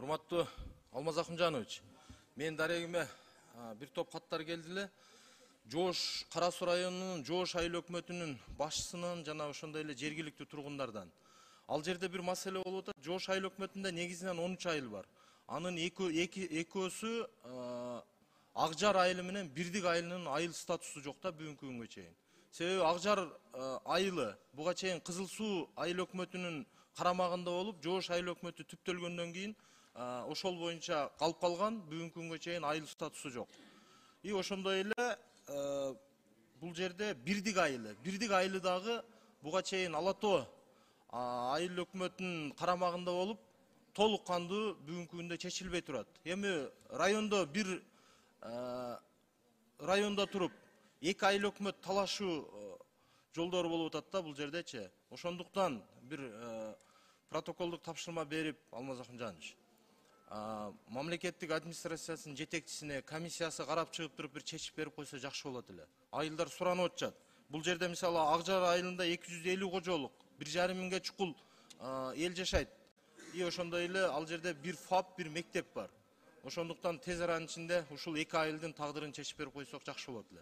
Урматтуу Алмаз Акымжанович, мен дарегиме bir топ каттар келди эле. Жоош Кара Суу районунун Жоош айыл өкмөтүнүн башчысынан жана ошондой эле жергиликтүү тургундардан. Ал жерде bir маселе болуп атат. Жоош айыл өкмөтүндө негизинен 13 айыл бар. Анын экөөсү Акжар айылы менен Бирдик айылынын айыл статусу жок да бүгүнкү күнгө чейин. Себеби Акжар айылы буга чейин Кызыл Суу айыл өкмөтүнүн карамагында болуп, Жоош айыл өкмөтү түптөлгөндөн кийин ошол боюнча калып калган, бүгүнкү күнгө чейин айыл статусу жок. И ошондой эле бул жерде Бирдик айылы дагы буга чейин Ала Тоо айыл өкмөтүнүн карамагында болуп, толук кандуу бүгүнкү күндө чечилбей турат. Эми райондо туруп эки айыл өкмөт талашуу жолдору болуп атат да бул жердечи. Ошондуктан бир протоколдук тапшырма берип, Алмаз Акымжанович, мамлекеттик администрациясынын жетекчисине комиссиясы карап чыгып туруп бир чечип берип койсо жакшы болот эле. Айылдар суранып атышат. Бул жерде мисалы Акжар айылында 250 кожолук, 1,5 миңге чукул эл жашайт. И ошондой эле ал жерде бир ФАП, бир мектеп бар. Ошондуктан тез аранын ичинде ушул эки айылдын тагдырын чечип берип койсок жакшы болот эле.